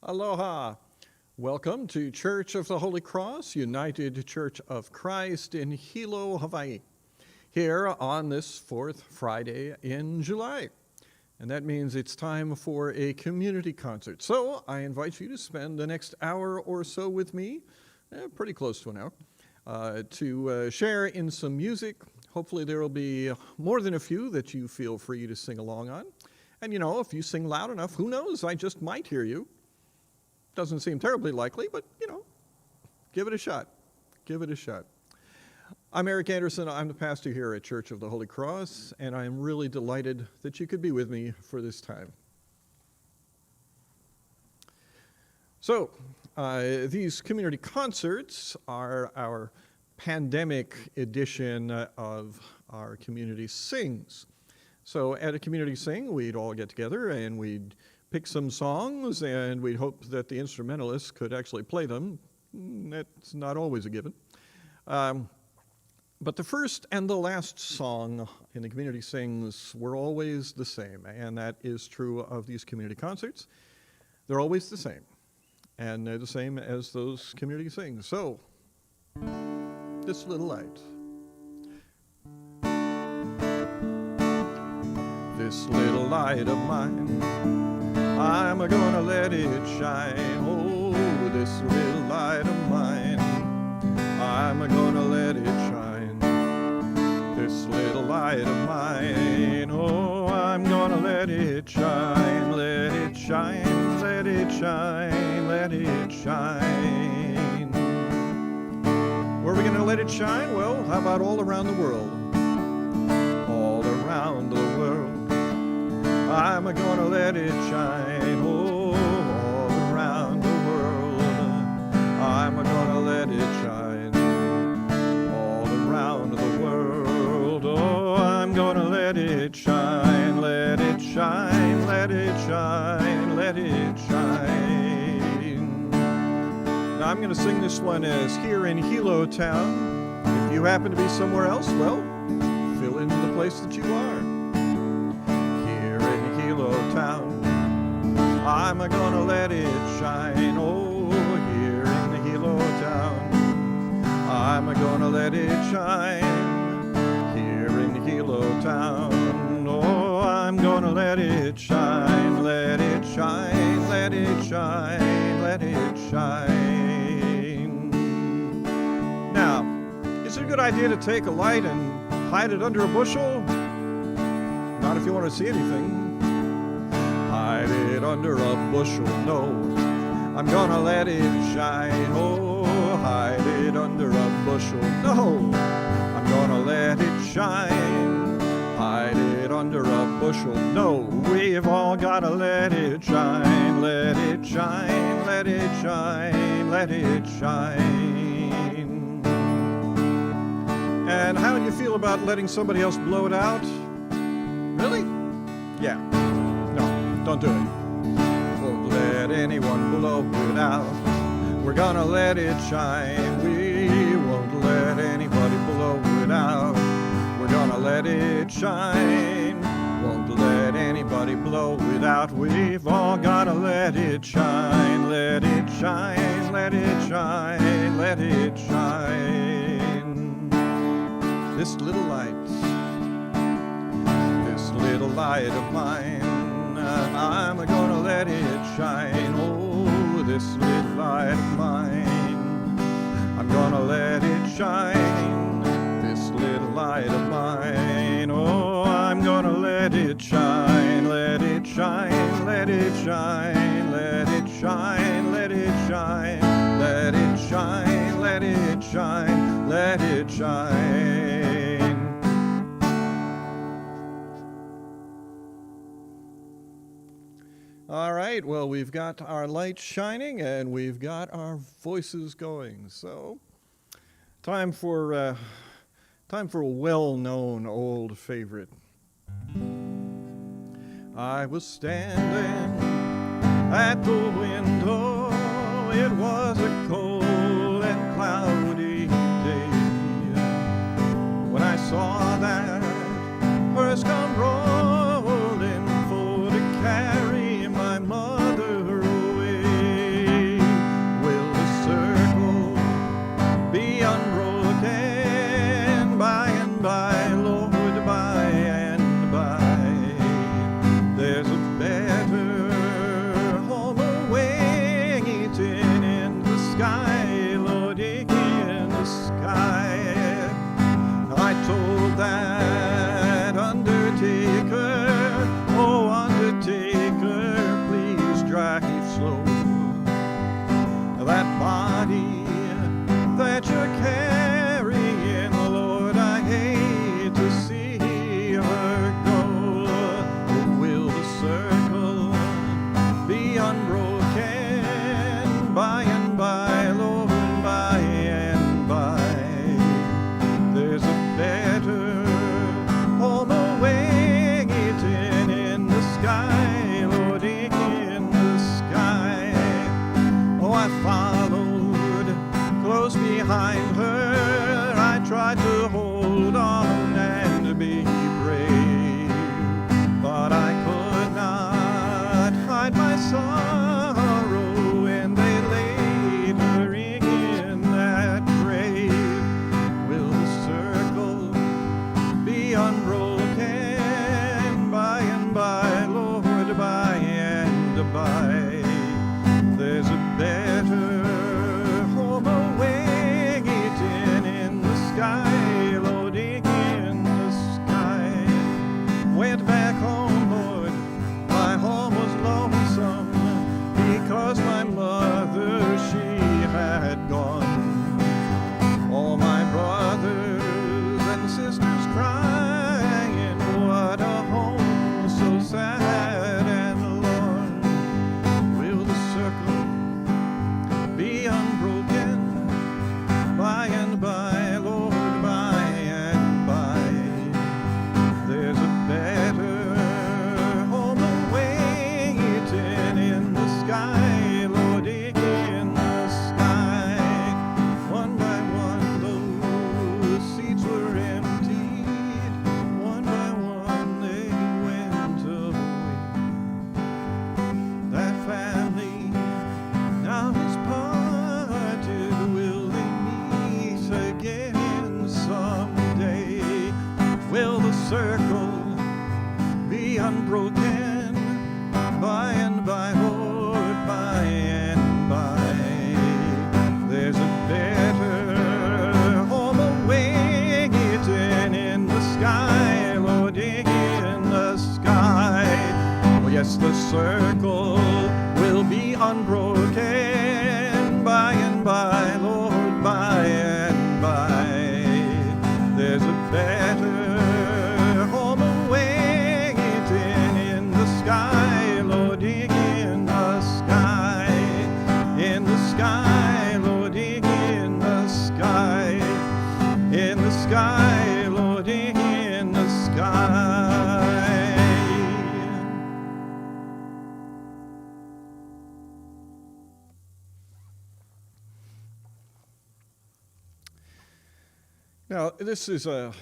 Aloha. Welcome to Church of the Holy Cross, United Church of Christ in Hilo, Hawaii, here on this fourth Friday in July. And that means it's time for a community concert. So I invite you to spend the next hour or so with me, pretty close to an hour, to share in some music. Hopefully there will be more than a few that you feel free to sing along on. And you know, if you sing loud enough, who knows, I just might hear you. Doesn't seem terribly likely, but you know, give it a shot. Give it a shot. I'm Eric Anderson. I'm the pastor here at Church of the Holy Cross, and I am really delighted that you could be with me for this time. So, these community concerts are our pandemic edition of our Community Sings. So at a Community Sing, we'd all get together and we'd pick some songs, and we'd hope that the instrumentalists could actually play them. That's not always a given. But the first and the last song in the Community Sings were always the same, and that is true of these community concerts. They're always the same, and they're the same as those Community Sings. So, this little light. This little light of mine, I'm gonna let it shine. Oh, this little light of mine, I'm gonna let it shine. This little light of mine, oh, I'm gonna let it shine. Let it shine, let it shine, let it shine. Where are we gonna let it shine? Well, how about all around the world? All around the world, I'm gonna let it shine. Oh, all around the world, I'm gonna let it shine. All around the world, oh, I'm gonna let it shine. Let it shine, let it shine, let it shine. Now I'm gonna sing this one as here in Hilo Town. If you happen to be somewhere else, well, fill in the place that you are. Town, I'm gonna let it shine. Oh, here in the Hilo Town, I'm gonna let it shine. Here in Hilo Town, oh, I'm gonna let it shine. Let it shine, let it shine, let it shine. Now, is it a good idea to take a light and hide it under a bushel? Not if you want to see anything. Hide it under a bushel, no, I'm gonna let it shine. Oh, hide it under a bushel, no, I'm gonna let it shine. Hide it under a bushel, no, we've all gotta let it shine. Let it shine, let it shine, let it shine. And how do you feel about letting somebody else blow it out? Really? Yeah. Don't do it. Won't let anyone blow it out. We're gonna let it shine. We won't let anybody blow it out. We're gonna let it shine. Won't let anybody blow it out. We've all gotta let it shine. Let it shine, let it shine, let it shine. This little light, this little light of mine, I'm gonna let it shine. Oh, this little light of mine, I'm gonna let it shine. This little light of mine, oh, I'm gonna let it shine. Let it shine, let it shine, let it shine, let it shine, let it shine, let it shine, let it shine. All right, well, we've got our light shining and we've got our voices going. So, time for a well-known old favorite. I was standing at the window. It was a cold and cloudy day when I saw that hearse come rolling for to carry my mother away. carrying. Lord, I hate to see her go. Will the circle be unbroken by and by, Lord, by and by? There's a better home awaiting in the sky, Lord, in the sky. Oh, I followed close behind her. I tried to hold on and be brave, but I could not hide my sorrow, and they laid her in that grave. Will the circle be unbroken by and by, Lord, by and by? There's a better home awaiting in the sky, Lord, in the sky. Went back home, Lord, my home was lonesome, because my mother, she had gone. All my brothers and sisters crying, what a home so sad and alone. Will the circle be unbroken by and by, Lord, by and by? There's a better home awaiting in the sky, Lord, in the sky. One by one those seats were emptied, one by one they went away. That family now is parted. Will they meet again someday? Will the circle be unbroken by and by, Lord, by and by? There's a better home awaiting in the sky, Lord, in the sky. Oh, yes, the circle will be unbroken by and by, Lord, by and by. There's a better home awaiting in the sky, Lord, in the sky. In the sky, Lord, in the sky. In the sky, Lord, in the sky. Now, this is a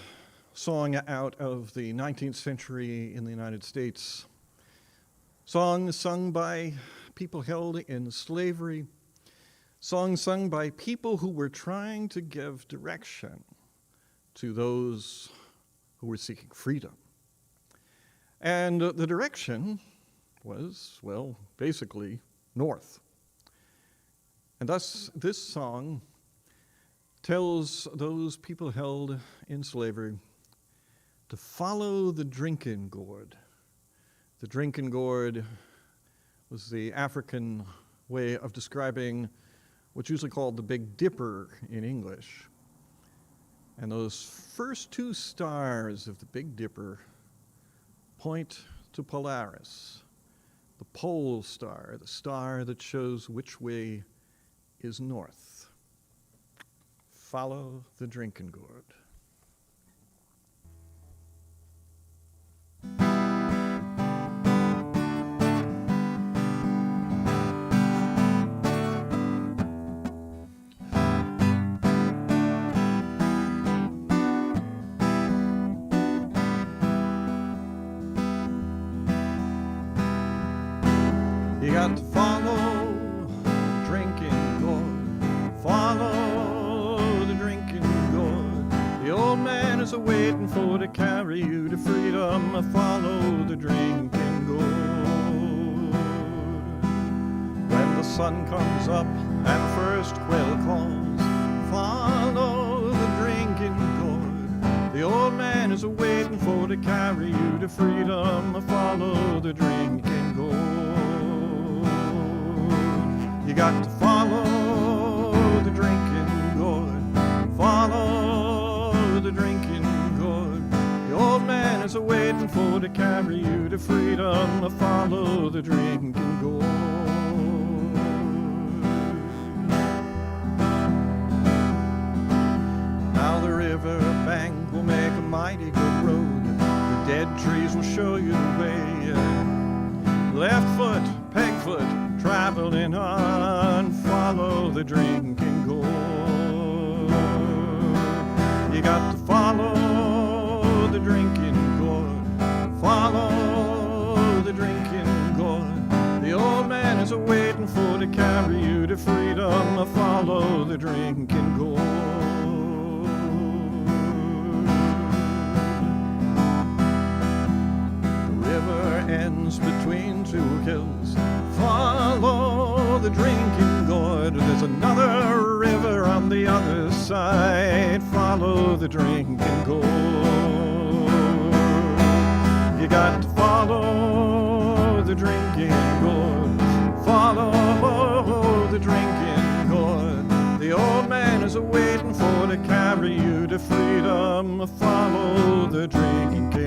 song out of the 19th century in the United States. Song sung by people held in slavery. Song sung by people who were trying to give direction to those who were seeking freedom. And the direction was, well, basically north. And thus, this song tells those people held in slavery to follow the drinking gourd. The drinking gourd was the African way of describing what's usually called the Big Dipper in English. And those first two stars of the Big Dipper point to Polaris, the pole star, the star that shows which way is north. Follow the drinking gourd. You got to follow the drinking gourd. Follow the drinking gourd. The old man is a-waiting for to carry you to freedom. Follow the drinking gourd. When the sun comes up and the first quail calls, follow the drinking gourd. The old man is a-waiting for to carry you to freedom. Follow the drinking gourd. You got to follow the drinking gourd. waiting for to carry you to freedom. Follow the drinking gourd. Now the river bank will make a mighty good road. The dead trees will show you the way. Left foot, peg foot, traveling on. Follow the drinking gourd. You got to follow the drinking gourd. Follow the drinking gourd. The old man is waiting for to carry you to freedom. Follow the drinking gourd. Ends between two hills. Follow the drinking gourd. There's another river on the other side. Follow the drinking gourd. You got to follow the drinking gourd. Follow the drinking gourd. The old man is waiting for to carry you to freedom. Follow the drinking gourd.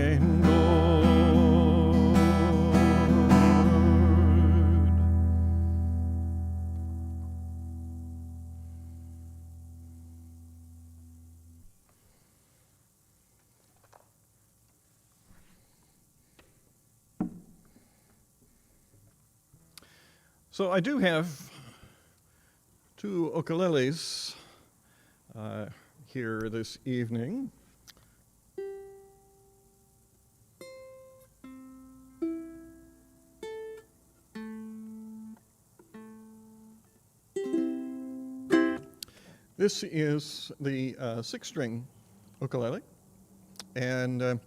So I do have two ukuleles here this evening. This is the six-string ukulele, and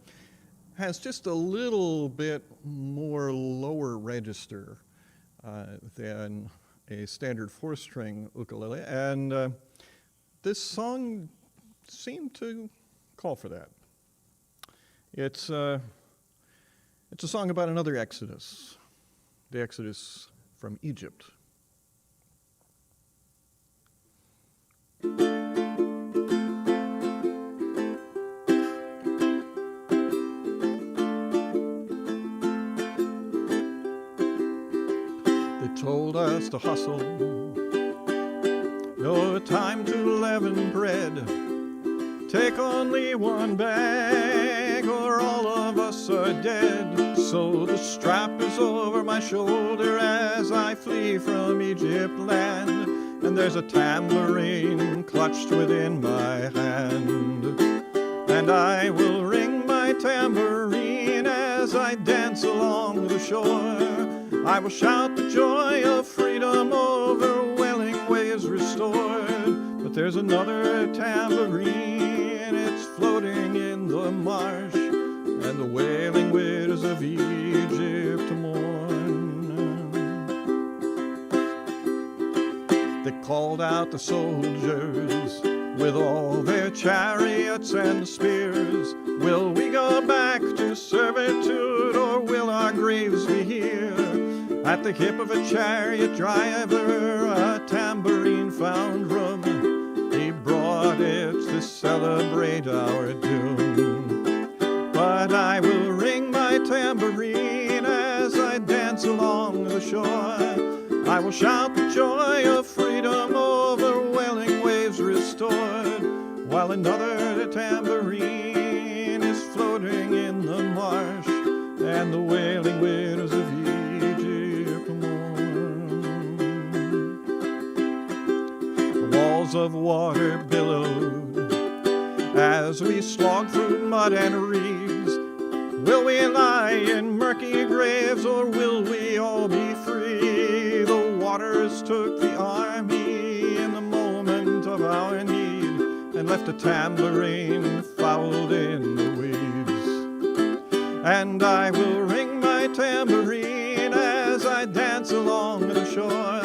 has just a little bit more lower register than a standard four-string ukulele, and this song seemed to call for that. It's a song about another exodus, the exodus from Egypt. Told us to hustle, no time to leaven bread. Take only one bag or all of us are dead. So the strap is over my shoulder as I flee from Egypt land, and there's a tambourine clutched within my hand. And I will ring my tambourine as I dance along the shore. I will shout the joy of freedom, overwhelming waves restored. But there's another tambourine, it's floating in the marsh, and the wailing widows of Egypt mourn. They called out the soldiers with all their chariots and spears. Will we go back to servitude, or will our graves be here? At the hip of a chariot driver, a tambourine found room. He brought it to celebrate our doom. But I will ring my tambourine as I dance along the shore. I will shout the joy of freedom, overwhelming waves restored, while another tambourine is floating in the marsh, and the wailing widows of Egypt mourn. The walls of water billowed as we slogged through mud and reeds. Will we lie in murky graves, or will we all be free? The waters took the army in the moment of our need, and left a tambourine fouled in the weeds. And I will ring my tambourine as I dance along the shore.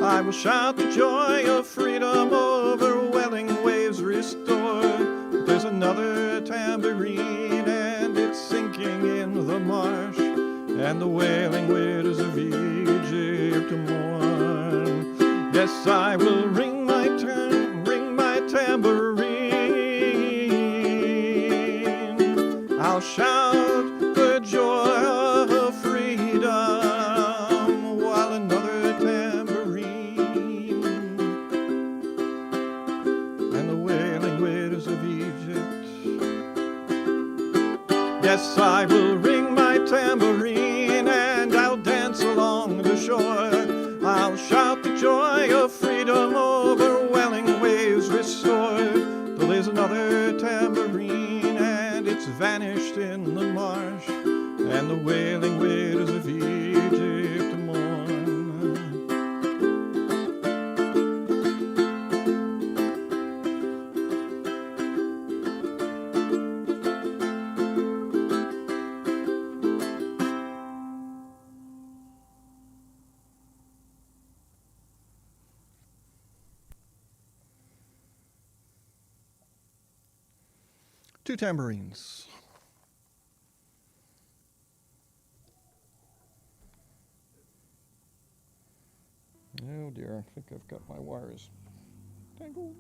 I will shout the joy of freedom, overwhelming waves restored. There's another tambourine, and it's sinking in the marsh, and the wailing widows of Egypt mourn. Yes, I will ring my tambourine. I'll shout the Yes, I will ring my tambourine and I'll dance along the shore. I'll shout the joy of freedom over welling waves restored. Till there's another tambourine and it's vanished in the marsh, and the wailing widows of Egypt mourn. Two tambourines. Oh dear, I think I've got my wires tangled.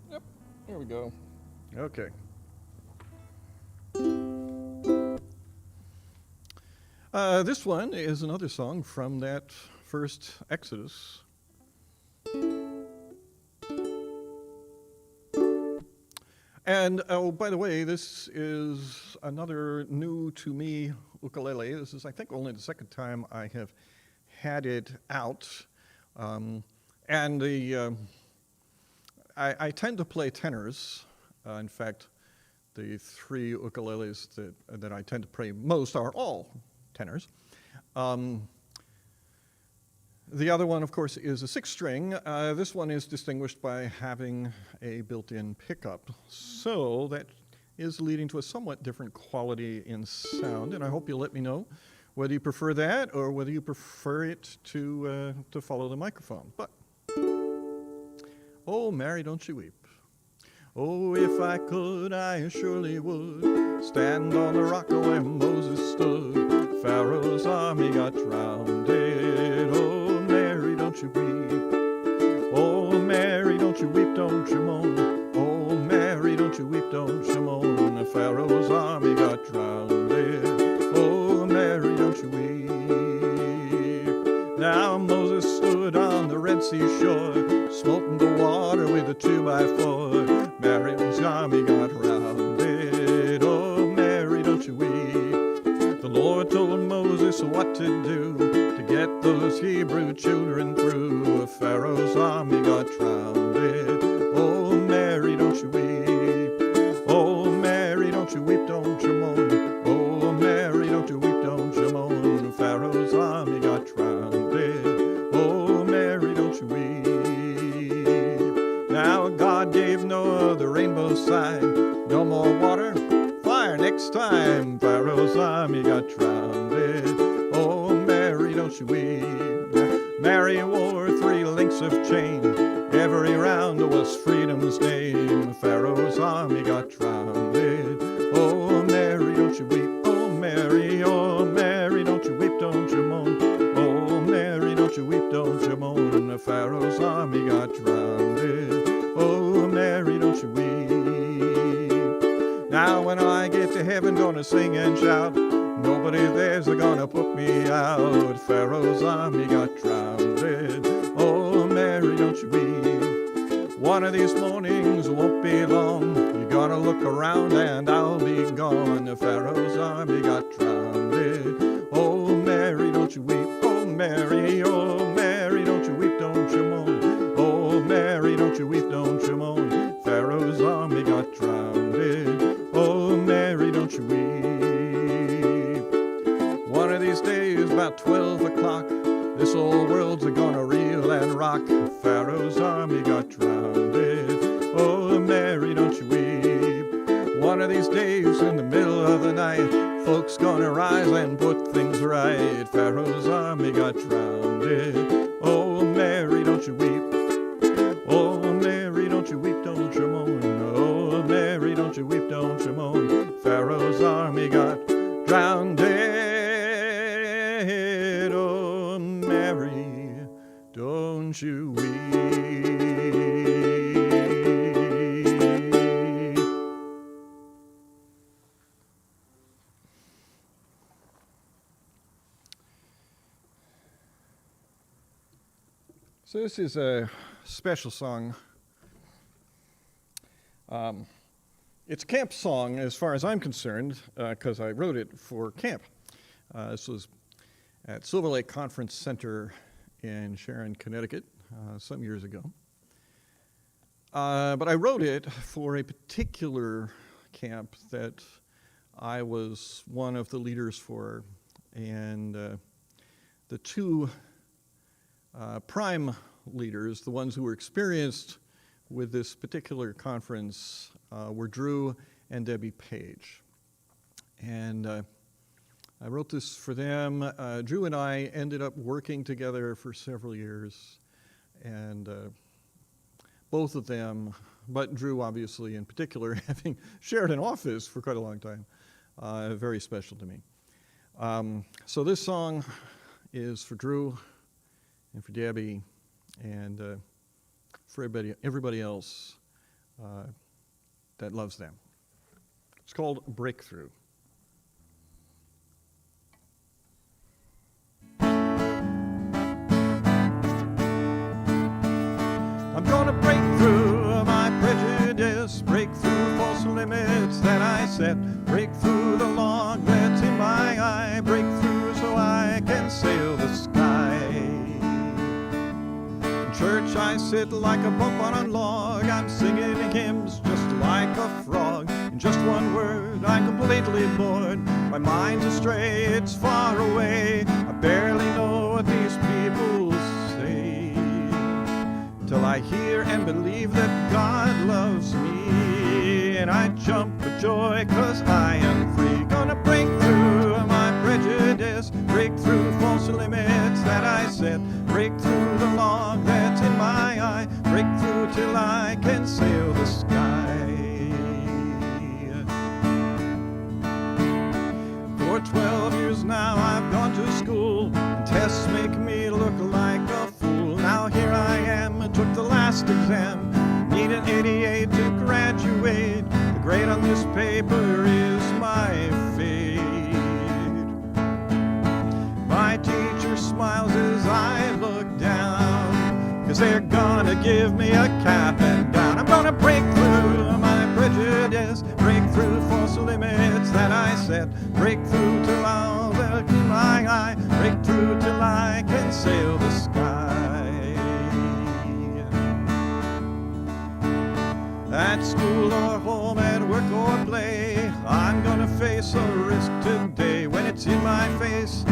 Yep, there we go. Okay. This one is another song from that first Exodus. And, oh, by the way, this is another new to me ukulele. This is, I think, only the second time I have had it out. And I tend to play tenors. In fact, the three ukuleles that I tend to play most are all tenors. The other one, of course, is a six-string. This one is distinguished by having a built-in pickup. So that is leading to a somewhat different quality in sound, and I hope you'll let me know whether you prefer that or whether you prefer it to follow the microphone. But, oh, Mary, don't you weep. Oh, if I could, I surely would stand on the rock where Moses stood. Pharaoh's army got drowned. Oh, Mary, don't you weep. Oh, Mary, don't you weep, don't you moan. Oh, Mary, don't you weep, don't you moan. Pharaoh's army got drowned. Oh, Mary, don't you weep. Now Moses stood on the Red Sea shore, smoting the water with a 2x4. Mary's army got drowned. Oh, Mary, don't you weep. The Lord told Moses what to do to get those Hebrew children through. Pharaoh's army got drowned. Oh, Mary, don't you weep. Oh, Mary, don't you weep, don't you moan. Oh, Mary, don't you weep, don't you moan. Pharaoh's army got drowned. Oh, Mary, don't you weep. Now God gave Noah the rainbow sign. No more water, fire next time. Pharaoh's army got drowned. Oh, Mary, don't you weep. Mary wore 3 links of chain. Every round was freedom's name. Pharaoh's army got drowned. Oh, Mary, don't you weep. Oh, Mary, don't you weep, don't you moan. Oh, Mary, don't you weep, don't you moan. Pharaoh's army got drowned. Oh, Mary, don't you weep. Now when I get to heaven, gonna sing and shout. Nobody there's gonna put me out. Pharaoh's army got drowned. Oh, Mary, don't you weep. One of these mornings won't be long. You're gonna look around and I'll be gone. Pharaoh's army got drowned. Oh, Mary, don't you weep. Oh, Mary, don't you weep, don't you moan. Oh, Mary, don't you weep, don't you moan. Pharaoh's army got drowned. Oh, Mary, don't you weep. One of these days, about 12 o'clock, this old world's gonna reel and rock. Pharaoh's army got drowned. Oh, Mary, don't you weep. One of these days, in the middle of the night, folks gonna rise and put things right. Pharaoh's army got drowned. Oh, Mary, don't you weep. Oh, Mary, don't you weep, don't you moan. Oh, Mary, don't you weep, don't you moan. Pharaoh's army got drowned. Oh, Mary, don't you weep. So this is a special song. It's a camp song as far as I'm concerned, because I wrote it for camp. This was at Silver Lake Conference Center in Sharon, Connecticut, some years ago. But I wrote it for a particular camp that I was one of the leaders for, and the two prime leaders, the ones who were experienced with this particular conference, were Drew and Debbie Page. And I wrote this for them. Drew and I ended up working together for several years, and both of them, but Drew obviously in particular, having shared an office for quite a long time, very special to me. So this song is for Drew and for Debbie and for everybody else that loves them. It's called Breakthrough. I'm gonna break through my prejudice, break through false limits that I set, break through the log that's in my eye, break through so I can sail the sky. In church I sit like a bump on a log, I'm singing hymns just like a frog. In just one word I'm completely bored, my mind's astray, it's far away, I barely know what these people say, till I hear and believe that God loves me, and I jump for joy 'cause I am free. Gonna break through my prejudice, break through false limits that I set, break through the log that's in my eye, break through till I can sail the sky. For 12 years now I've gone to school, and tests make me look like a fool. Now here I am, I took the last exam, need an 88 to graduate. The grade on this paper is my fate. My teacher smiles as I look down, 'cause they're gonna give me a cap and gown. I'm gonna break through my prejudice, break through false limits that I set, break through till I'll look in my eye, break through till I can sail the sky. At school or home, at work or play, I'm gonna face a risk today. When it's in my face,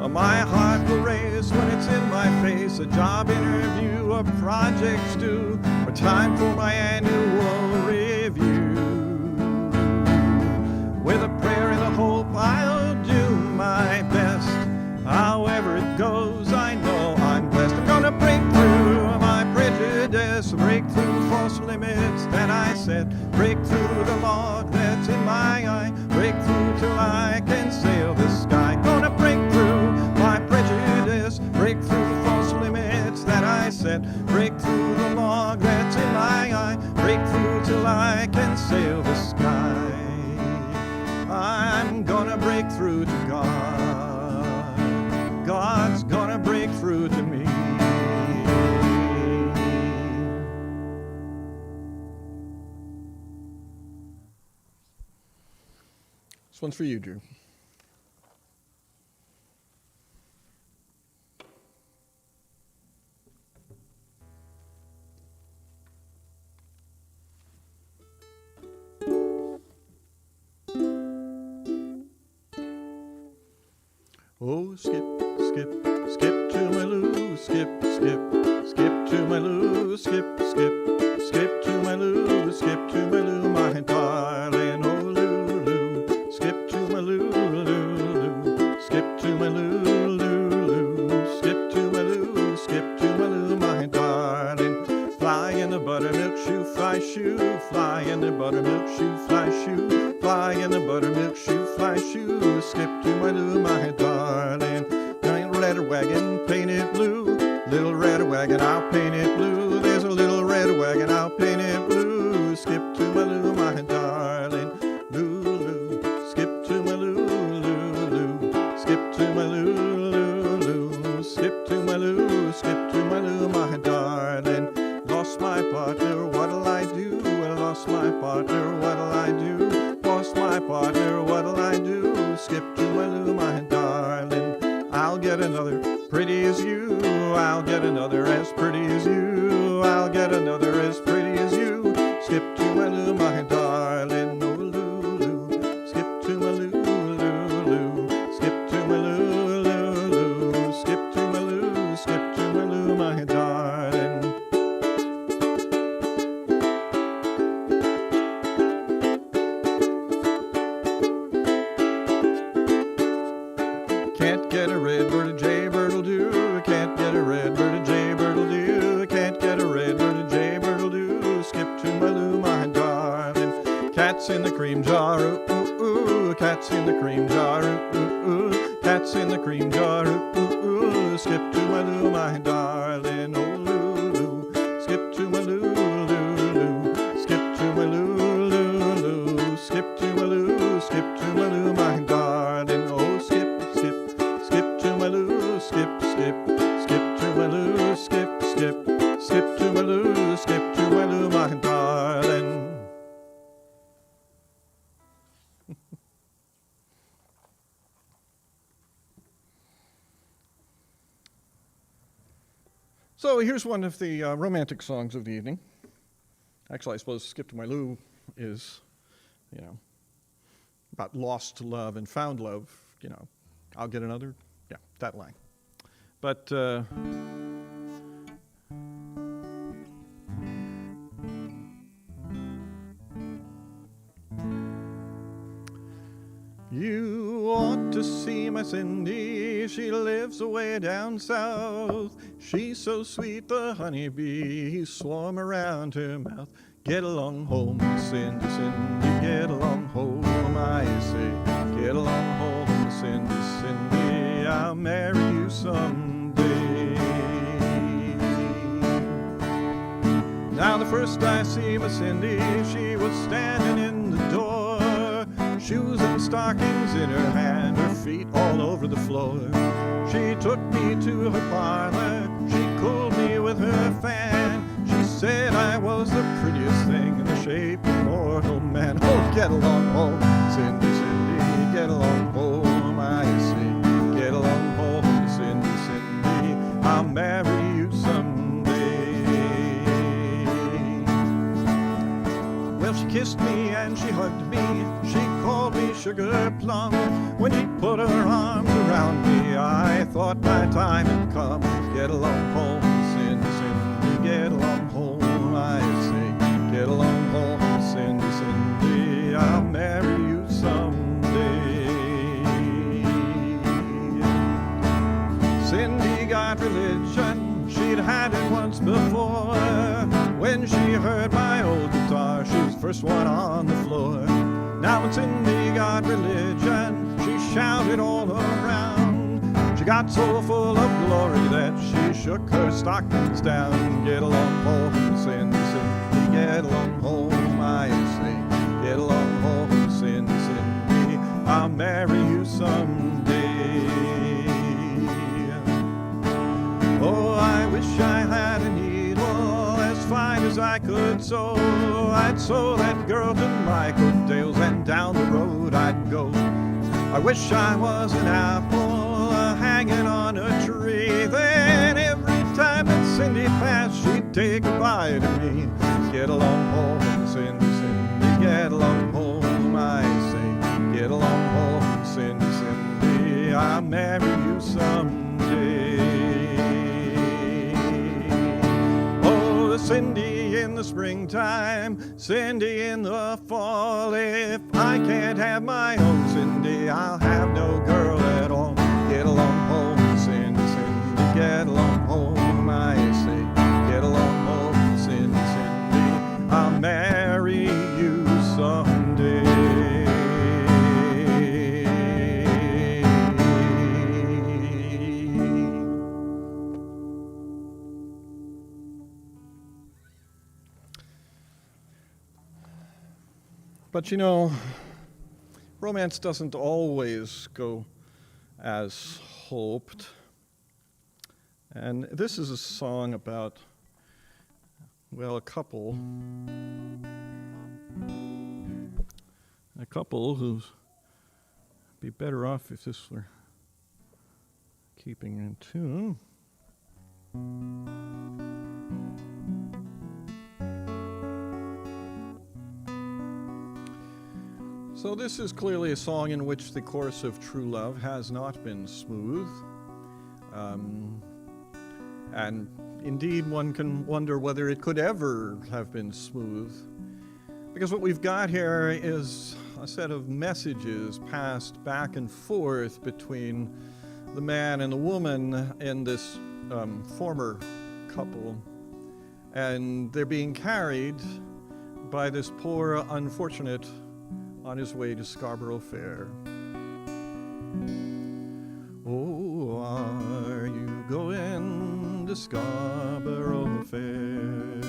my heart will race. When it's in my face, a job interview, a project's due, or time for my annual review. With a prayer and a hope, I'll do my best. However it goes, I know I'm blessed. I'm gonna break through my prejudice, break through false limits that I set, break through the log that's in my eye, break through till I can sail the sky. Gonna break through my prejudice, break through the false limits that I set, break through the log that's in my eye, break through till I can sail the sky. I'm gonna break through to God. God's gonna break through to me. This one's for you, Drew. Oh, skip, skip, skip to my loo, skip, skip, skip to my loo, skip, skip, skip to my loo, skip to my loo, my darling, oh loo, skip to my loo, skip to my loo, skip to my loo, skip to my loo, my darling. Fly in the buttermilk shoe, fly shoe, fly in the buttermilk shoe, fly shoe, fly in the buttermilk shoe, fly shoe, skip to my loo, my darling. Little red wagon painted blue, little red wagon, I'll paint it blue. There's a little red wagon, I'll paint it blue. Skip to my loo, my darling, loo, skip to my loo, skip to my loo, skip to my loo, skip to my loo, my darling. Lost my partner, what'll I do? I lost lost my partner, what'll I do? Lost my partner, what'll I do? Skip to Maloo, my darling. I'll get another pretty as you. I'll get another as pretty as you. I'll get another as pretty as you. Skip to Maloo, my darling. Oh, Lulu. Skip to Maloo, Lulu. Skip to Maloo, Lulu. Skip to Maloo, skip to Maloo, my darling. Can't get a redbird, a jaybird'll do. Can't get a redbird, a jaybird'll do. Can't get a redbird, a jaybird'll do. Skip to Maloo, my darling. Cat's in the cream jar, ooh, ooh, ooh. Cat's in the cream jar, ooh, ooh, ooh. Cat's in the cream jar, ooh, ooh, ooh. Skip to Maloo, my darling. Oh, Lulu. Skip to Maloo, Lulu. Skip to Maloo, Lulu. Skip to Maloo, skip to Maloo, my darling. Oh, skip, skip. Skip to Maloo, skip, skip, skip to Maloo, skip, skip, skip to Maloo, skip to Maloo, my darling. So here's one of the romantic songs of the evening. Actually, I suppose Skip to Maloo is, about lost love and found love, I'll get another, that line. But you ought to see my Cindy, she lives away down south. She's so sweet the honeybees swarm around her mouth. Get along home, Cindy, Cindy, get along home, I say. Get along home, Cindy, Cindy, I'll marry you someday. Now the first I see my Cindy, she was standing in the door. Shoes and stockings in her hand, her feet all over the floor. She took me to her parlor, she cooled me with her fan. She said I was the prettiest thing in the shape of mortal man. Oh, get along home, Cindy, Cindy, get along home, I say. Get along home, Cindy, Cindy, I'll marry you someday. Well, she kissed me and she hugged me, she called me sugar plum. When she put her arms around me, I thought my time had come. Get along home, Cindy, Cindy, get along home, I say. Get along home, Cindy, Cindy, I'll marry you someday. Cindy got religion, she'd had it once before. When she heard my old guitar, she was the first one on the floor. Now when Cindy got religion, she shouted all around. She got so full of glory that she shook her stockings down. Get along home, Cindy, Cindy, get along home, I say. Get along home, Cindy, Cindy, I'll marry you someday. Oh, I wish I had a needle as fine as I could sew. I'd sew that girl to Michael Dale's and down the road I'd go. I wish I was an apple hanging on a tree. Then every time that Cindy passed, she'd take a bite of me. Get along home, Cindy, Cindy, get along home, I say. Get along home, Cindy, Cindy, I'll marry you someday. Oh, Cindy in the springtime, Cindy in the fall. If I can't have my own Cindy, I'll have no girl at all. Get along home, Cindy, Cindy, get along home, I say. Get along home, Cindy, Cindy, I'll marry you someday. But romance doesn't always go as hoped. And this is a song about, well, a couple couple who'd be better off if this were keeping in tune. So this is clearly a song in which the course of true love has not been smooth. And indeed, one can wonder whether it could ever have been smooth. Because what we've got here is a set of messages passed back and forth between the man and the woman in this former couple. And they're being carried by this poor unfortunate on his way to Scarborough Fair. Oh, are you going to Scarborough Fair?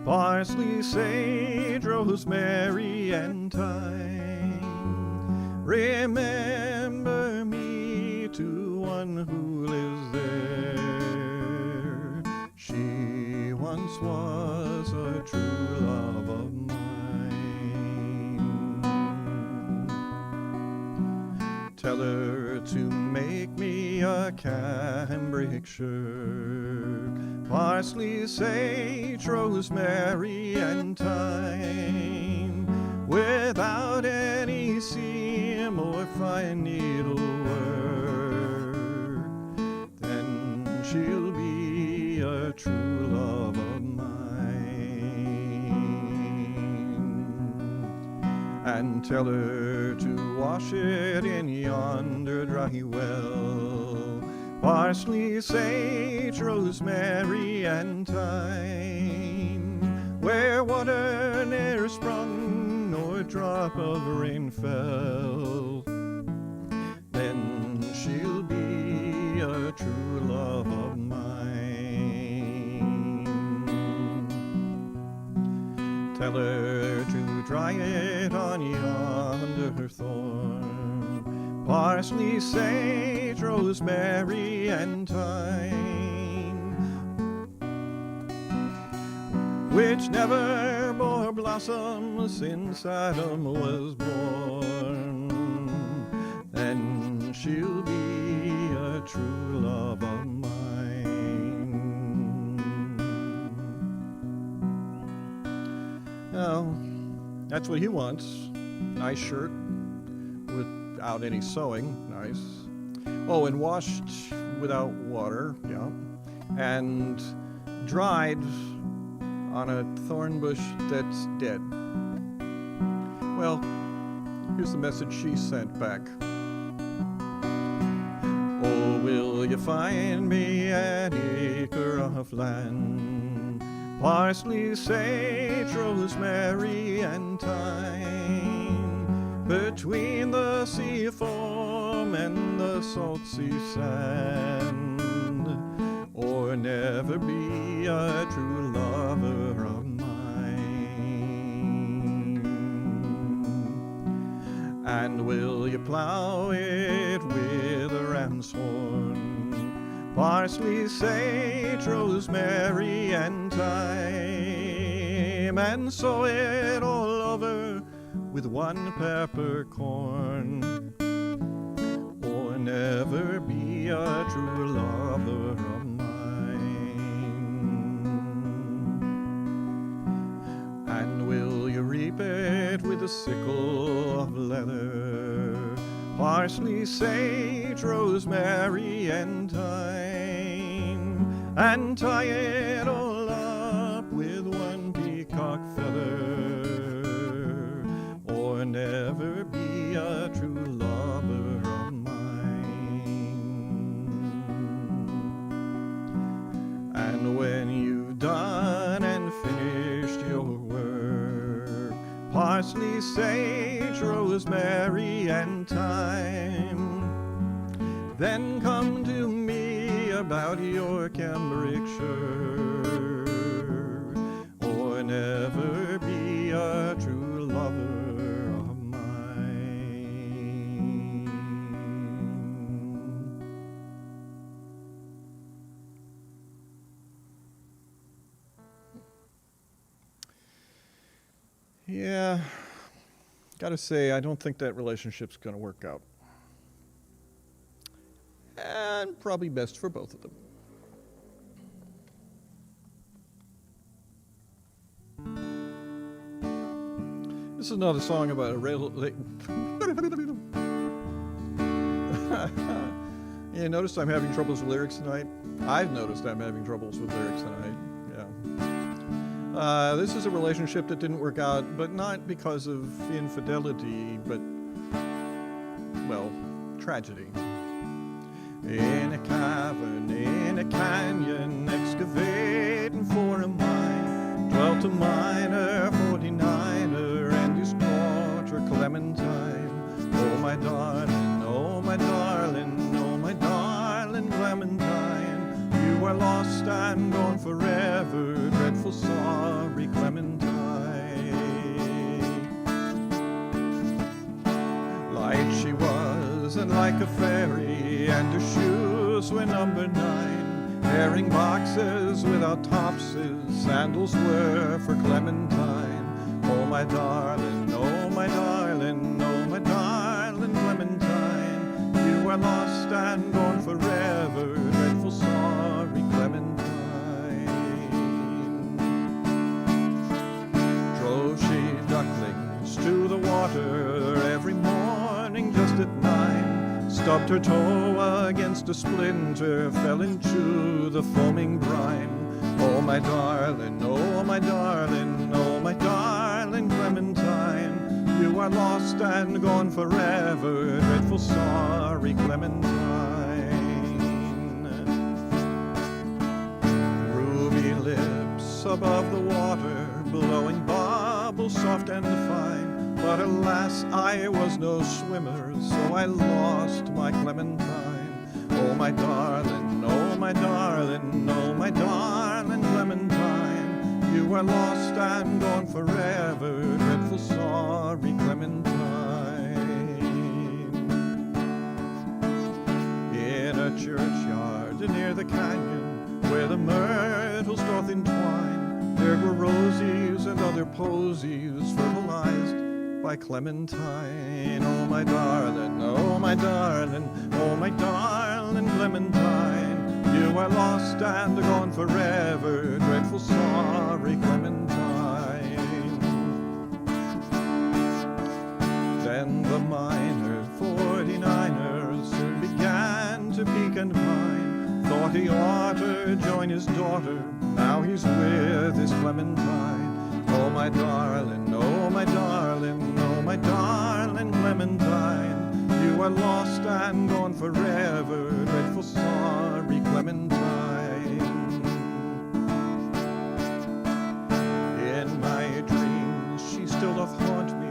Parsley, sage, rosemary, and thyme. Remember me to one who lives there. She once was a true love of mine. Tell her to make me a cambric shirt, parsley, sage, rosemary, and thyme, without any seam or fine needlework. Then she'll be a true love of mine. And tell her to wash it in yonder dry well, parsley, sage, rosemary, and thyme, where water ne'er sprung nor drop of rain fell. Then she'll be a true love of mine. Tell her to dry it on yonder thorn, parsley, sage, rosemary, and thyme, which never bore blossom since Adam was born. Then she'll be a true love of mine. Now, that's what he wants. Nice shirt without any sewing, nice. Oh, and washed without water, yeah. And dried on a thorn bush that's dead. Well, here's the message she sent back. Oh, will you find me an acre of land, parsley, sage, rosemary, and thyme, between the sea foam and the salt sea sand, or never be a true lover of mine. And will you plow it with a ram's horn, parsley, sage, rosemary, and thyme, and sow it all over with one peppercorn, or never be a true lover of mine. And will you reap it with a sickle of leather, parsley, sage, rosemary, and thyme, and tie it all up with one peacock feather, or never be a true lover of mine. And when you've done and finished your work, parsley, sage, rosemary, and thyme, then come to me about your cambric shirt, or never be a true lover of mine. Yeah, Gotta say, I don't think that relationship's gonna work out. And probably best for both of them. This is another song about a rail. You noticed I'm having troubles with lyrics tonight? I've noticed I'm having troubles with lyrics tonight. Yeah. This is a relationship that didn't work out, but not because of infidelity, but, well, tragedy. In a cavern, in a canyon, excavating for a mine, dwelt a miner, 49er, and his daughter Clementine. Oh my darling, oh my darling, oh my darling Clementine, you are lost and gone forever, dreadful sorry Clementine. Light she was and like a fairy, and her shoes were number 9, herring boxes without topses, sandals were for Clementine. Oh my darling, oh my darling, oh my darling Clementine, you are lost and gone forever, dreadful sorry Clementine. Drove she ducklings to the water every morning just at 9, stubbed her toe against a splinter, fell into the foaming brine. Oh my darling, oh my darling, oh my darling Clementine, you are lost and gone forever, dreadful sorry Clementine. Ruby lips above the water, blowing bubbles soft and fine, but alas I was no swimmer, so I lost my Clementine. Oh my darling, oh my darling, oh my darling Clementine, you are lost and gone forever, dreadful sorry Clementine. In a churchyard near the canyon, where the myrtles doth entwine, there were rosies and other posies fertilized by Clementine. Oh my darling, oh my darling, oh my darling Clementine, you are lost and gone forever, dreadful sorry Clementine. Then the miner, 49er, soon began to peak and pine, thought he ought to join his daughter, now he's with his Clementine. Oh my darling, oh my darling, oh my darling Clementine, you are lost and gone forever, dreadful sorry Clementine. In my dreams she still doth haunt me,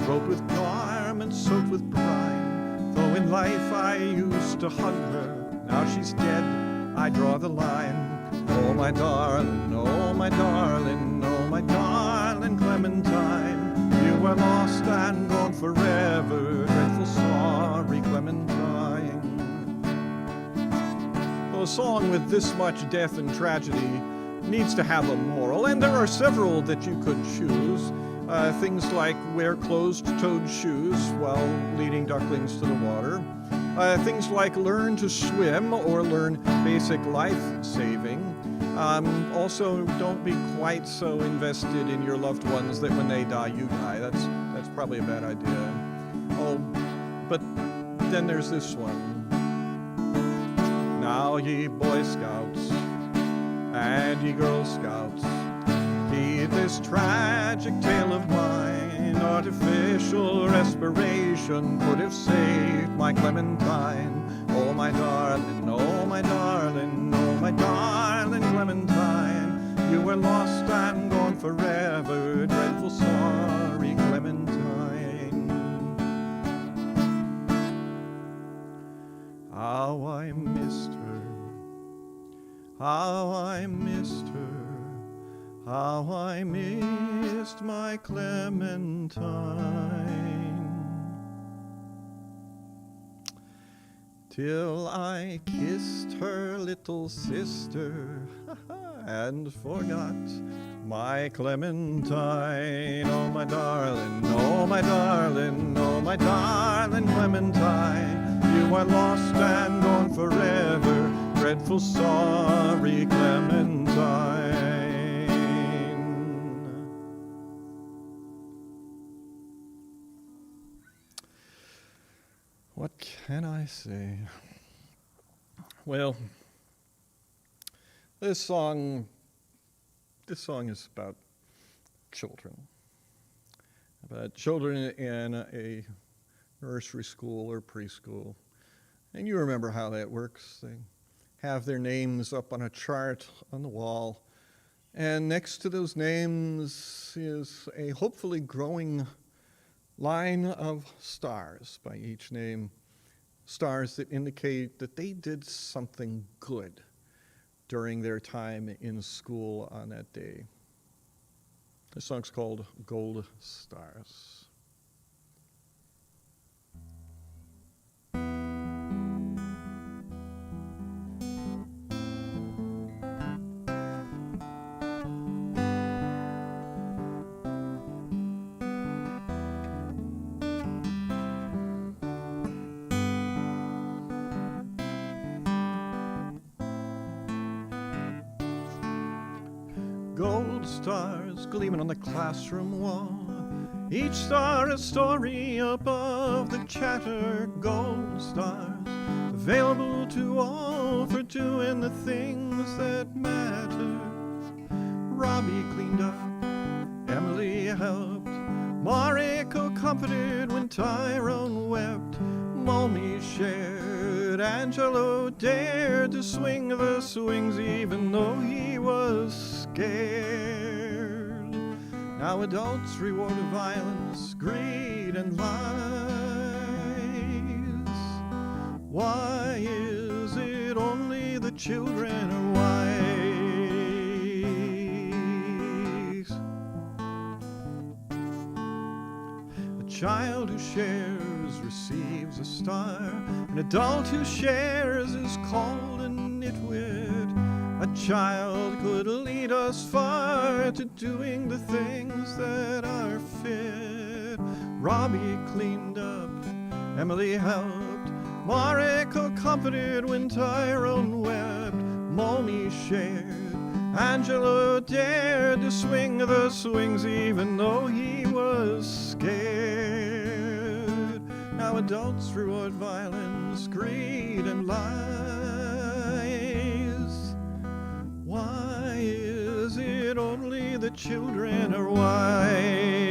robed with garments soaked with brine, though in life I used to hug her, now she's dead, I draw the line. Oh my darling, oh my darling, oh my darling Clementine, you are lost and gone forever, dreadful sorry Clementine. Well, a song with this much death and tragedy needs to have a moral, and there are several that you could choose. Things like wear closed-toed shoes while leading ducklings to the water. Things like learn to swim or learn basic life saving. Also, don't be quite so invested in your loved ones that when they die, you die. That's probably a bad idea. Oh, but then there's this one. Now ye Boy Scouts and ye Girl Scouts, heed this tragic tale of mine. Artificial respiration could have saved my Clementine. Oh my darling, oh my darling, oh my darling Clementine, you are lost and gone forever, dreadful sorry Clementine. How I missed her, how I missed her, how I missed my Clementine. Till I kissed her little sister and forgot my Clementine. Oh my darling, oh Oh my darling Clementine, you are lost and gone forever. Dreadful sorry Clementine. What can I say? Well, this song is about children in a nursery school or preschool. And you remember how that works. They have their names up on a chart on the wall, and next to those names is a hopefully growing line of stars by each name, stars that indicate that they did something good during their time in school on that day. The song's called Gold Stars. Gold stars gleaming on the classroom wall, each star a story above the chatter. Gold stars available to all for doing the things that matter. Robbie cleaned up, Emily helped, Mariko comforted when Tyrone wept, Mommy shared, Angelo dared to swing the swings even though he was scared. Now adults reward violence, greed, and lies. Why is it only the children are wise? A child who shares receives a star. An adult who shares is called a nitwit. A child could lead us far to doing the things that are fit. Robbie cleaned up, Emily helped, Mariko comforted when Tyrone wept, Mommy shared, Angelo dared to swing the swings even though he was scared. Now adults reward violence, greed, and lies. Why is it only the children are wise?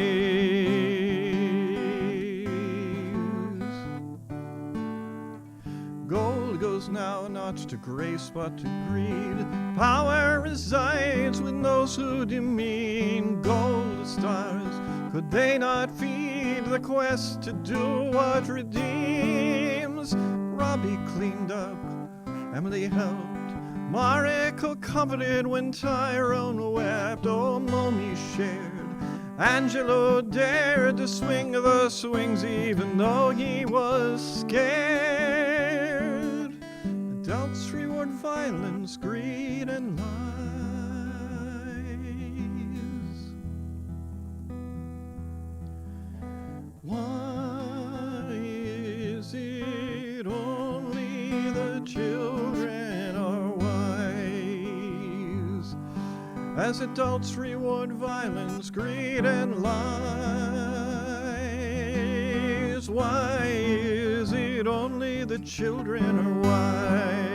Gold goes now not to grace but to greed. Power resides with those who demean. Gold stars, could they not feed the quest to do what redeems? Robbie cleaned up, Emily helped, Mariko comforted when Tyrone wept. Oh, Mommy shared, Angelo dared to swing the swings even though he was scared. Adults reward violence, greed, and lies. Why is it only the children are wise? As adults reward violence, greed, and lies. Why is it only the children are wise?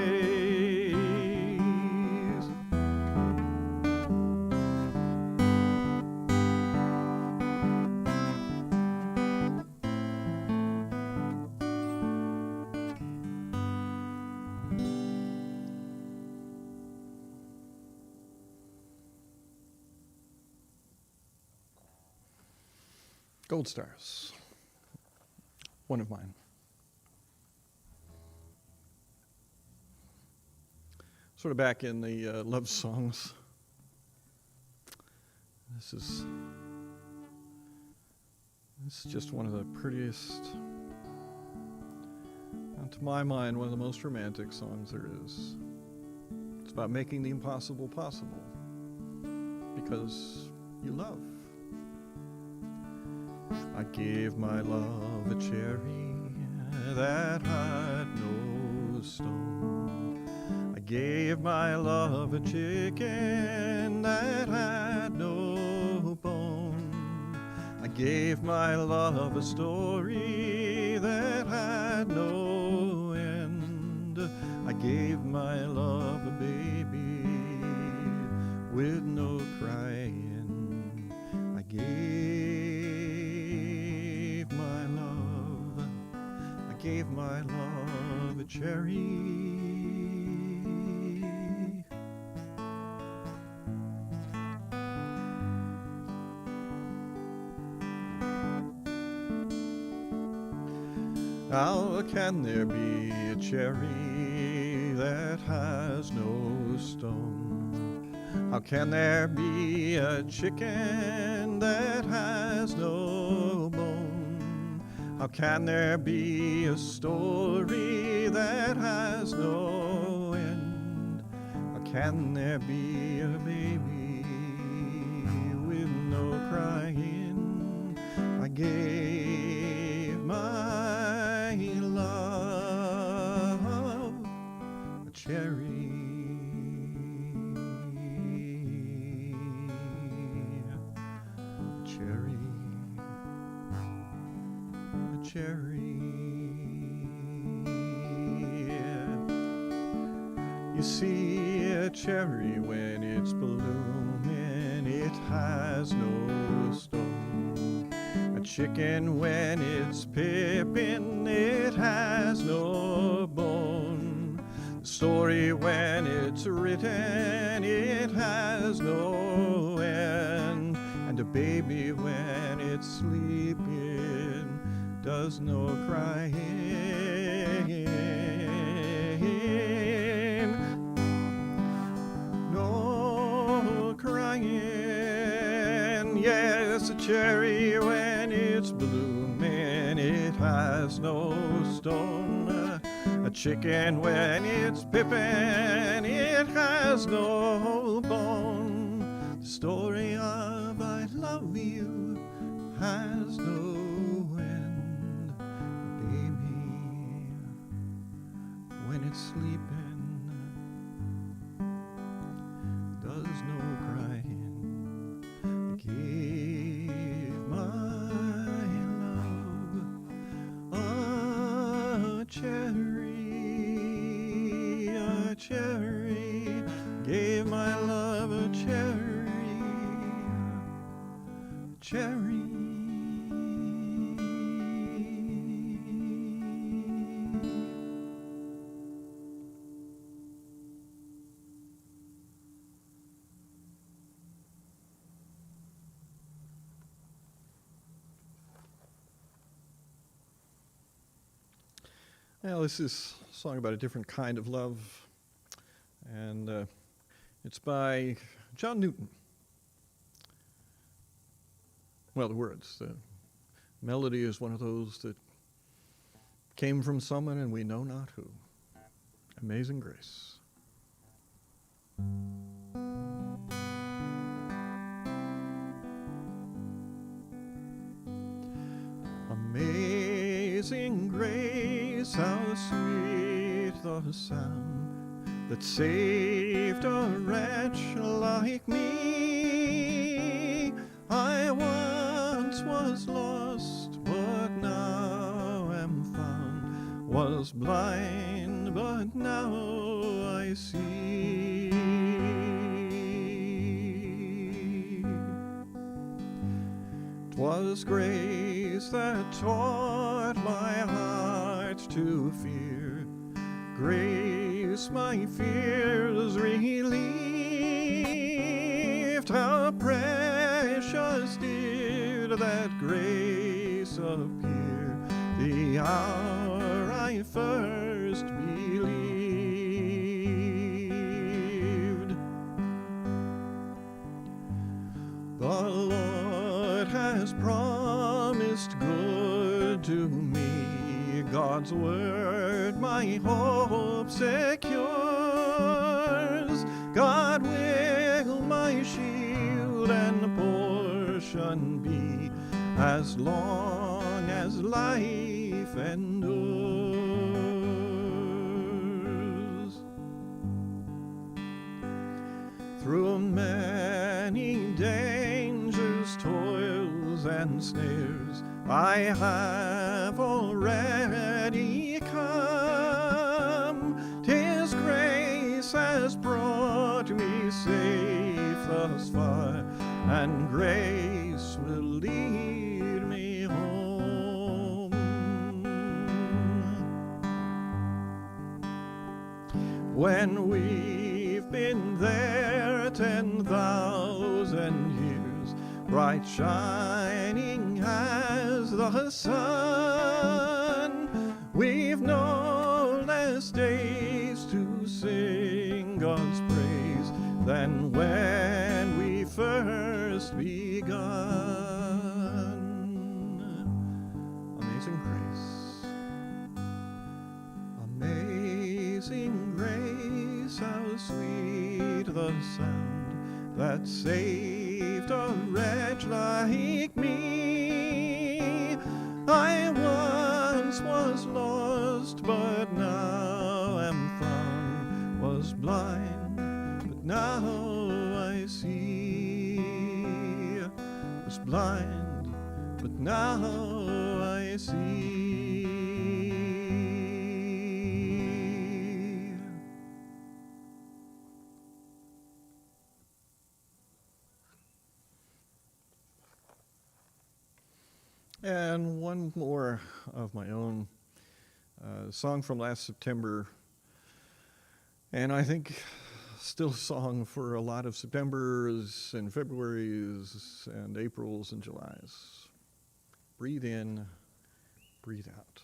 Gold Stars, one of mine. Sort of back in the love songs. This is just one of the prettiest, and to my mind, one of the most romantic songs there is. It's about making the impossible possible because you love. I gave my love a cherry that had no stone. I gave my love a chicken that had no bone. I gave my love a story that had no end. I gave my love a baby with no crying. I gave my love a cherry. How can there be a cherry that has no stone? How can there be a chicken that has no bone? How can there be a story that has no end? How can there be a baby with no crying? I gave my love a cherry. Cherry. You see, a cherry when it's blooming, it has no stone. A chicken when it's pippin', it has no bone. The story when it's written, it has no end. And a baby when it's sleeping does no crying, no crying. Yes, a cherry when it's blooming, it has no stone. A chicken when it's pippin', it has no bone. The story of I love you has no when it's sleeping, does no crying. I gave my love a cherry, gave my love a cherry. Well, this is a song about a different kind of love, and it's by John Newton. Well, the words, the melody is one of those that came from someone and we know not who. Amazing Grace. Amazing grace, how sweet the sound that saved a wretch like me. I once was lost, but now am found, was blind, but now I see. 'Twas grace that taught my heart to fear, grace my fears relieved. How precious did that grace appear the hour I first believed. The Lord has promised good to me, God's word my hope secures. God will my shield and portion be, as long as life endures. Through many dangers, toils, and snares, I have already come. 'Tis grace has brought me safe thus far, and grace will lead me home. When we've been there 10,000 years, bright shining as the sun, we've no less days to sing God's praise than when we first begun. Amazing grace, amazing grace, how sweet the sound that saved a wretch like me. I once was lost, but now am found, was blind, but now I see, was blind, but now I see. And one more of my own song from last September, and I think still a song for a lot of Septembers and Februaries and Aprils and Julys. Breathe in, breathe out.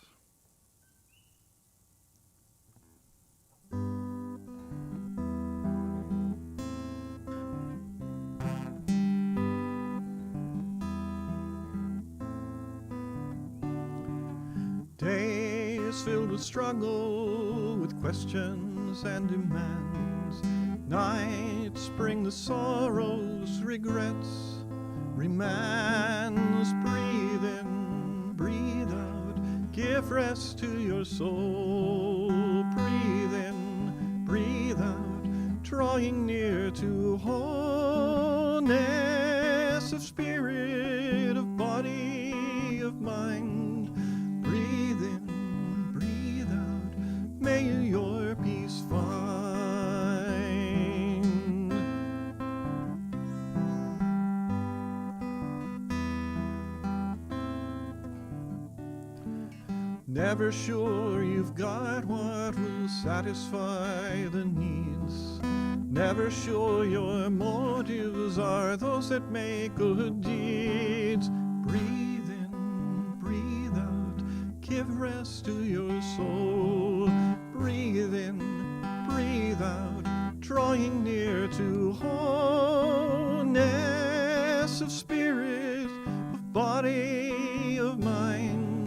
Days filled with struggle, with questions and demands. Nights bring the sorrows, regrets, remands. Breathe in, breathe out, give rest to your soul. Breathe in, breathe out, drawing near to wholeness of spirit, of body, of mind. Breathe in, breathe out, may your peace find. Never sure you've got what will satisfy the needs. Never sure your motives are those that make good deeds. Breathe in, breathe out, give rest to your soul. Breathe in, breathe out, drawing near to wholeness of spirit, of body, of mind.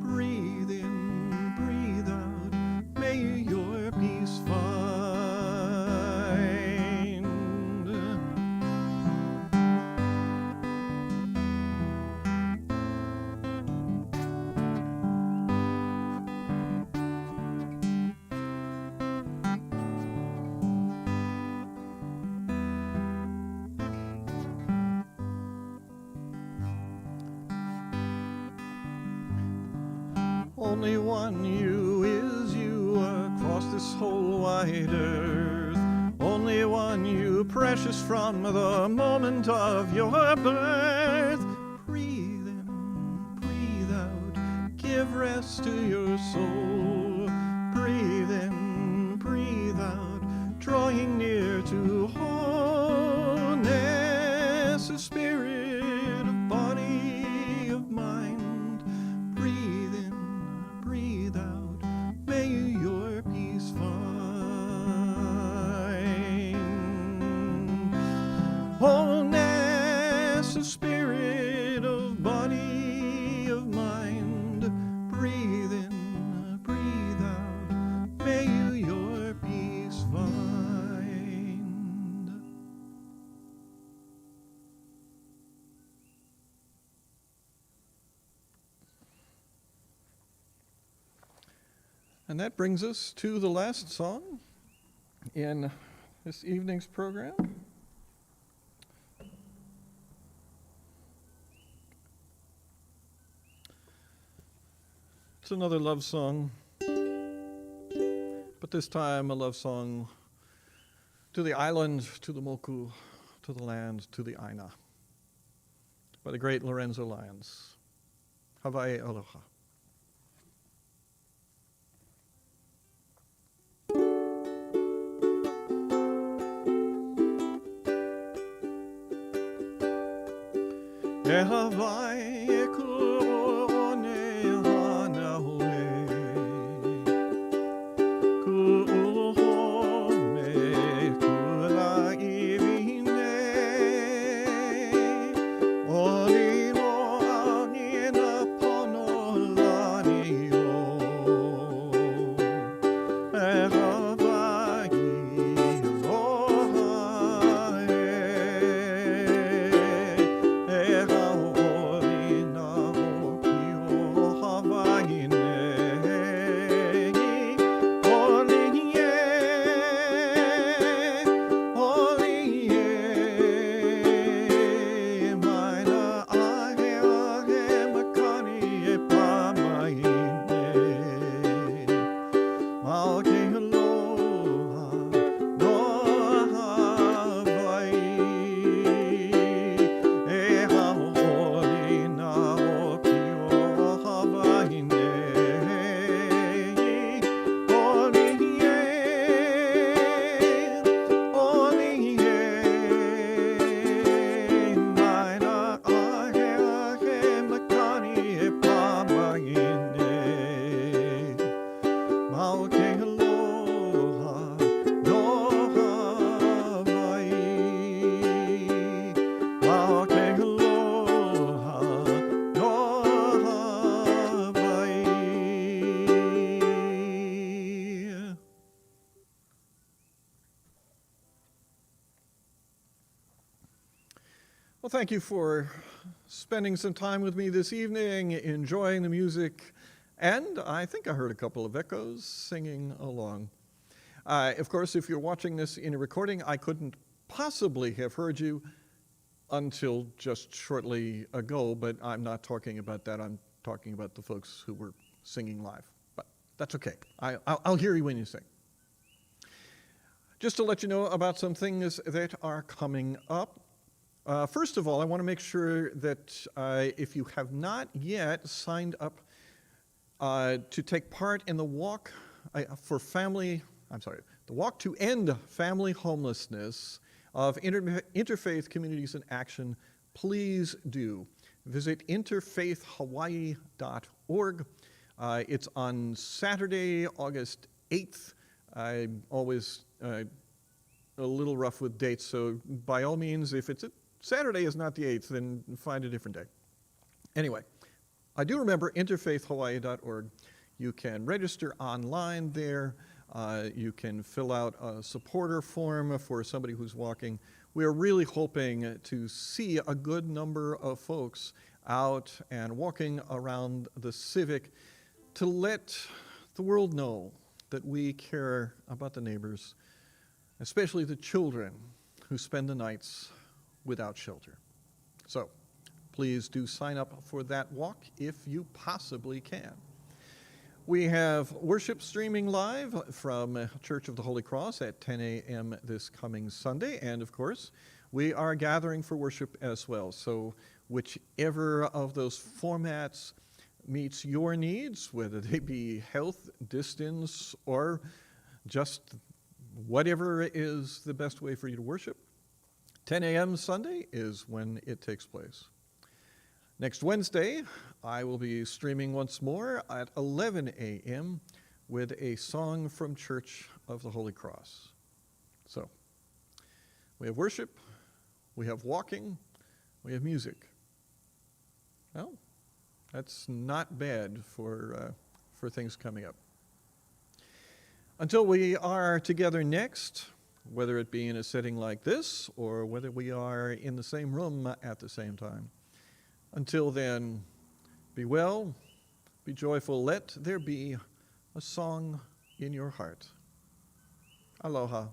Breathe in, breathe out, may your peace find. Only one you is you across this whole wide earth. Only one you, precious from the moment of your birth. Breathe in, breathe out, give rest to your soul. Breathe in, breathe out, drawing near to wholeness of spirit, of body, of mind. Breathe in, breathe out, may your peace find. Wholeness of spirit, of body, of mind. Breathe in, breathe And that brings us to the last song in this evening's program. It's another love song, but this time a love song to the island, to the Moku, to the land, to the Aina, by the great Lorenzo Lyons. Hawaii Aloha. E Hawaii e kuone hana hoe, ku uhome kula iwine, oli no angina pono lani o, e Hawaii aloha e haoli na oki o Hawaii nei, oli e mai na ahe makani e pamai nei, mau ke aloha no Hawaii, e haoli na oki o Hawaii nei, oli mai na ahe makani e pamai nei, mau ke aloha no Hawaii, mau ke aloha no Hawaii. Well, thank you for spending some time with me this evening, enjoying the music, and I think I heard a couple of echoes singing along. Of course, if you're watching this in a recording, I couldn't possibly have heard you until just shortly ago, but I'm not talking about that. I'm talking about the folks who were singing live. But that's okay. I'll hear you when you sing. Just to let you know about some things that are coming up. First of all, I want to make sure that if you have not yet signed up to take part in the walk the walk to end family homelessness of Interfaith Communities in Action, please do. Visit interfaithhawaii.org. It's on Saturday, August 8th. I'm always a little rough with dates, so by all means, if it's Saturday is not the 8th, then find a different day. Anyway, I do remember interfaithhawaii.org. You can register online there. You can fill out a supporter form for somebody who's walking. We're really hoping to see a good number of folks out and walking around the Civic to let the world know that we care about the neighbors, especially the children who spend the nights without shelter. So please do sign up for that walk if you possibly can. We have worship streaming live from Church of the Holy Cross at 10 a.m. this coming Sunday, and of course, we are gathering for worship as well. So whichever of those formats meets your needs, whether they be health, distance, or just whatever is the best way for you to worship, 10 a.m. Sunday is when it takes place. Next Wednesday, I will be streaming once more at 11 a.m. with a song from Church of the Holy Cross. So, we have worship, we have walking, we have music. Well, that's not bad for things coming up. Until we are together next, whether it be in a setting like this or whether we are in the same room at the same time. Until then, be well, be joyful, let there be a song in your heart. Aloha.